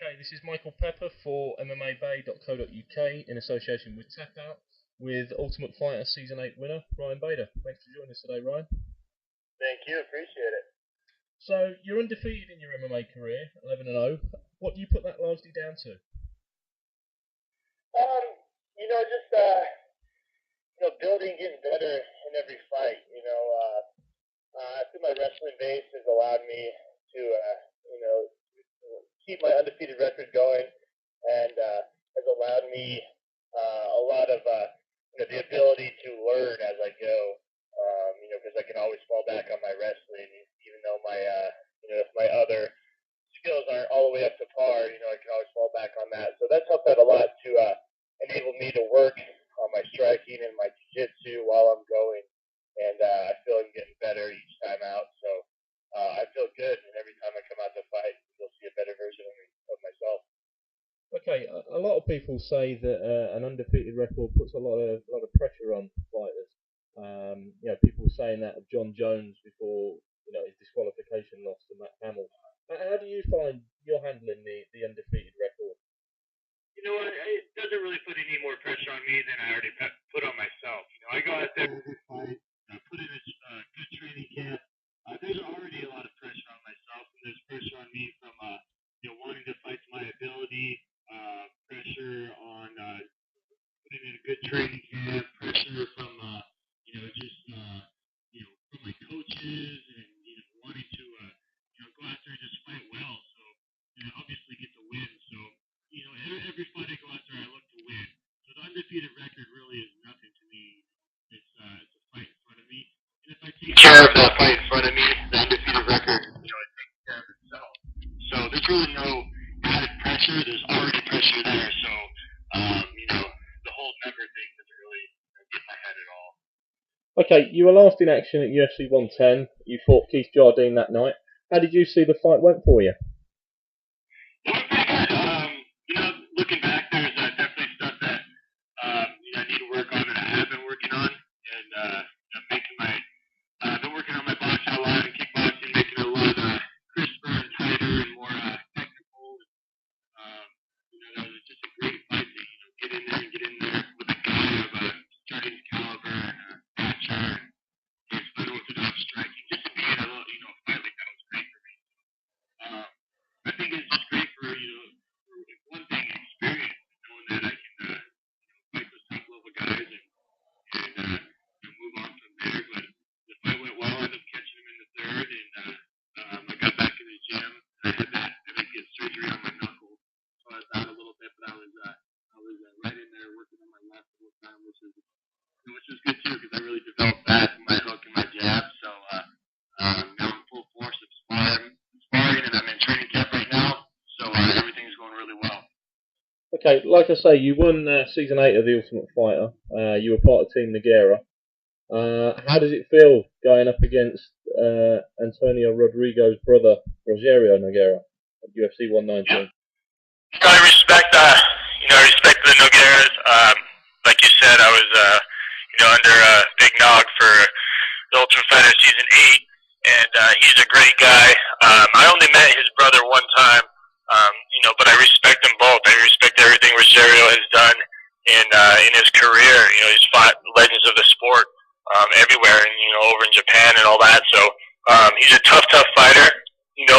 Okay, this is Michael Pepper for MMABay.co.uk in association with Tap Out with Ultimate Fighter Season 8 winner Ryan Bader. Thanks for joining us today, Ryan. Thank you, appreciate it. So, you're undefeated in your MMA career, 11-0. What do you put that largely down to? Just building, getting better in every fight. I think my wrestling base has allowed me to, keep my undefeated record going, and has allowed me a lot of, the ability to learn as I go. Because I can always fall back on my wrestling, even though if my other skills aren't all the way up to par, I can always fall back on that. So that's helped out a lot to enable me to work on my striking and my jiu-jitsu while I'm going. And I feel I'm getting better each time out. So I feel good, and every time I come out to fight, you'll see a better version of myself. Okay, a lot of people say that an undefeated record puts a lot of pressure on fighters. People were saying that of John Jones before his disqualification loss to Matt Hamill. How do you find you're handling the undefeated record? It doesn't really put any more pressure on me than I already put on myself. I go out there every fight, put in a good training camp. There's already a lot of pressure on myself, and there's pressure on me from wanting to fight to my ability, pressure on putting in a good training camp, pressure from from my coaches, and wanting to go out there and just fight well. So obviously get to win. So every fight I go out there, I look to win. So the undefeated record really is nothing to me. It's a fight in front of me, and if I take care of that fight in front of me, the undefeated record, it takes care of itself. So there's really no added pressure. There's already pressure there. So the whole number thing doesn't really get in my head at all. Okay, you were last in action at UFC 110. You fought Keith Jardine that night. How did you see the fight went for you? It went pretty good. Looking back, there's definitely stuff that I need to work on and I have been working on, and I've been working on my boxing a lot and kickboxing, making it a lot crisper and tighter and more technical. That was just a great fight to get in there with a guy of Jardine's caliber and stature and his unorthodox striking. Just to be in a fight like that was great for me. I think it's just great for one thing, experience, knowing that I can fight those top level guys and move on from there. But the fight went well. I ended up catching him in the third, and I got back in the gym. And I had to get surgery on my knuckle, so I was out a little bit. But I was right in there working on my left the whole time, which is good too, because I really developed that, my hook and my jab. So now I'm full force of sparring, and I'm in training camp right now. So everything's going really well. Okay, like I say, you won Season 8 of The Ultimate Fighter. You were part of Team Nogueira. How does it feel going up against Antonio Rodrigo's brother, Rogerio Nogueira, at UFC 119? I respect the Nogueiras. Like you said, I was under Big Nog for the Ultimate Fighter Season 8, and he's a great guy. I only met his brother one time, but I respect them both. I respect everything Rogerio has done in his career. He's fought legends of the sport everywhere, and over in Japan and all that. So he's a tough fighter.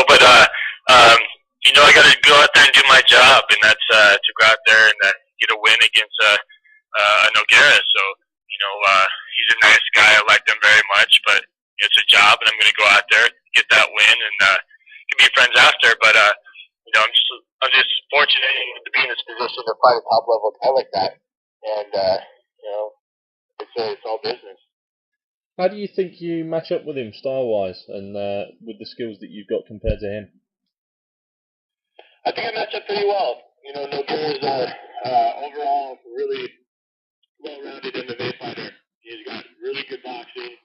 But I got to go out there and do my job, and that's to go out there and get a win against Nogueira. So he's a nice guy. I like him very much, but it's a job, and I'm going to go out there, get that win, and can be friends after. But I'm just fortunate to be in this position to fight a top level guy like that, and it's all business. How do you think you match up with him style-wise and with the skills that you've got compared to him? I think I match up pretty well. Nogueira's overall really well-rounded MMA fighter. He's got really good boxing,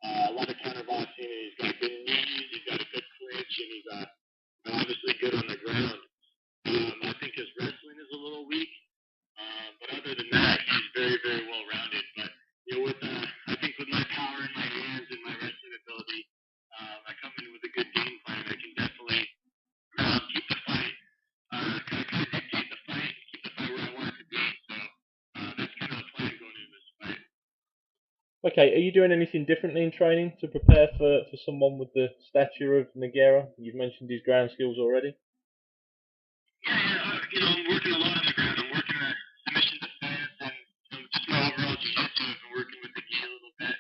a lot of counter boxing, and he's got good knees, he's got a good clinch, and he's obviously good on the ground. I think his wrestling is a little weak, but other than that, he's very, very well-rounded. But I think with my power in my hands and my wrestling ability, I come in with a good game plan. I can definitely keep the fight Okay, are you doing anything differently in training to prepare for someone with the stature of Nogueira? You've mentioned his ground skills already. Yeah, I'm working a lot on the ground. I'm working at submission defense and just my overall jiu-jitsu. I've been working with the gi a little bit.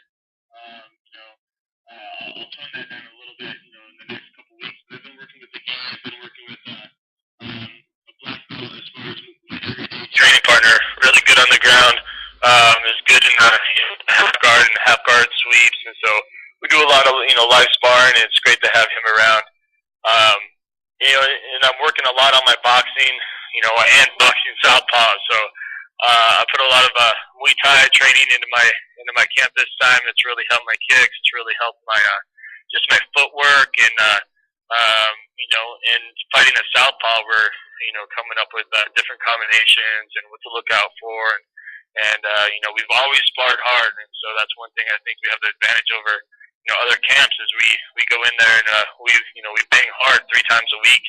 I'll tone that down a little bit, in the next couple weeks. But I've been working with the gi. I've been working with a black belt as far as my everyday training partner. Really good on the ground. Is good in half guard and half guard sweeps, and so we do a lot of live sparring. And it's great to have him around. Um, and I'm working a lot on my boxing, and boxing southpaw. So I put a lot of Muay Thai training into my camp this time. It's really helped my kicks. It's really helped my just my footwork and and fighting a southpaw. We're coming up with different combinations and what to look out for. And we've always sparred hard, and so that's one thing I think we have the advantage over other camps is we go in there and we bang hard 3 times a week.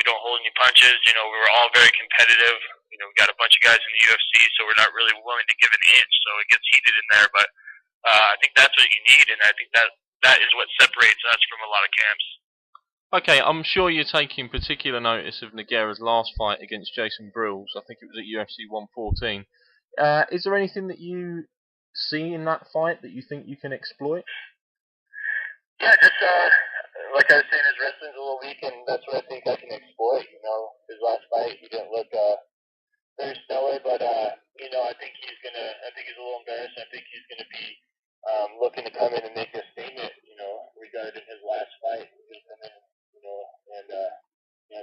We don't hold any punches. We're all very competitive. We got a bunch of guys in the UFC, so we're not really willing to give an inch. So it gets heated in there, but I think that's what you need, and I think that is what separates us from a lot of camps. Okay, I'm sure you're taking particular notice of Nogueira's last fight against Jason Brills. I think it was at UFC 114. Is there anything that you see in that fight that you think you can exploit? Yeah, just like I was saying, his wrestling's a little weak, and that's what I think I can exploit. His last fight, he didn't look very stellar, but I think he's a little embarrassed. I think he's gonna be looking to come in and make a statement. Regarding his last fight, he's gonna come in, and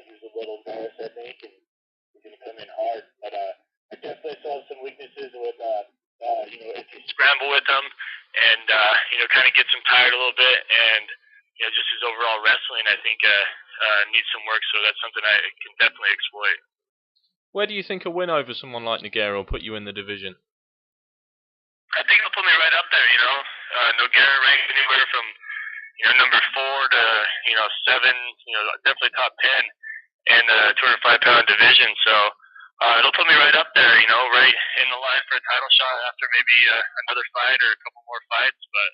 he was a little embarrassed, I think, and he's gonna come in hard. But I definitely saw some weaknesses with if you scramble with him and kind of gets him tired a little bit, and just his overall wrestling, I think needs some work. So that's something I can definitely exploit. Where do you think a win over someone like Nogueira will put you in the division? I think it'll put me right up there. Nogueira ranks anywhere from number 4 to 7. Definitely top 10 in the 205-pound division. So it'll put me right up there. Right in the line for a title shot after maybe another fight or a couple more fights. But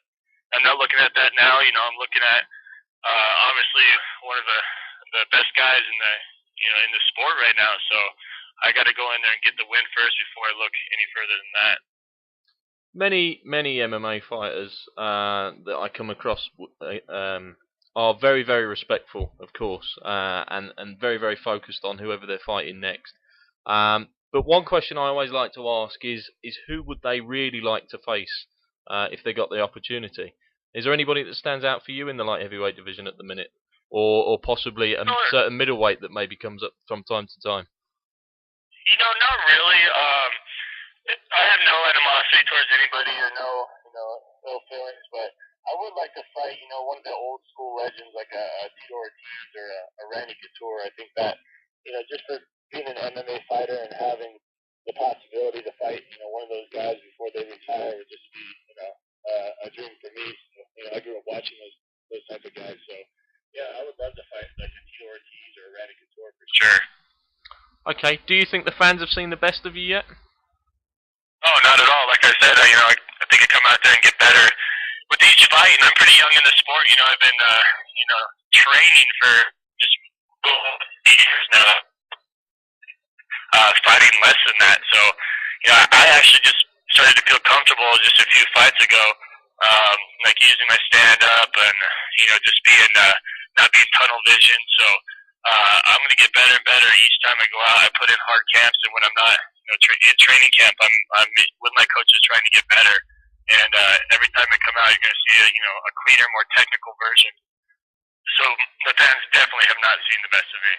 I'm not looking at that now. I'm looking at obviously one of the best guys in the sport right now. So I got to go in there and get the win first before I look any further than that. Many MMA fighters that I come across are very, very respectful, of course, and very, very focused on whoever they're fighting next. But one question I always like to ask is who would they really like to face if they got the opportunity? Is there anybody that stands out for you in the light heavyweight division at the minute, or possibly a certain middleweight that maybe comes up from time to time? Not really. I have no animosity towards anybody or no ill feelings, but I would like to fight, one of the old school legends like a Tito Ortiz or a Randy Couture. I think that, just for being an MMA fighter and having the possibility to fight, one of those guys before they retire would just be, a dream for me. So, I grew up watching those type of guys. So, yeah, I would love to fight like a Tito Ortiz or a Randy Couture for sure. Okay, do you think the fans have seen the best of you yet? Oh, not at all. Like I said, I think I come out there and get better with each fight. And I'm pretty young in the sport. I've been, training for just 8 years now. Fighting less than that. So, I actually just started to feel comfortable just a few fights ago, like using my stand up and just being not being tunnel vision. So, I'm going to get better and better each time I go out. I put in hard camps, and when I'm not in training camp, I'm with my coaches trying to get better. And every time I come out, you're going to see a cleaner, more technical version. So the fans definitely have not seen the best of me.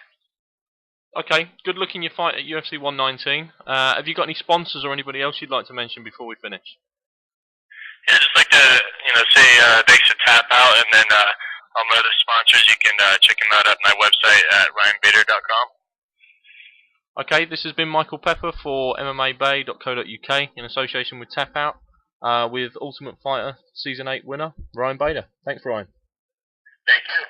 Okay, good luck in your fight at UFC 119. Have you got any sponsors or anybody else you'd like to mention before we finish? Yeah, just like to say thanks to Tap Out, and then all my other sponsors, you can check them out at my website at ryanbader.com. Okay, this has been Michael Pepper for MMABay.co.uk in association with Tap Out, with Ultimate Fighter Season 8 winner, Ryan Bader. Thanks, Ryan. Thank you.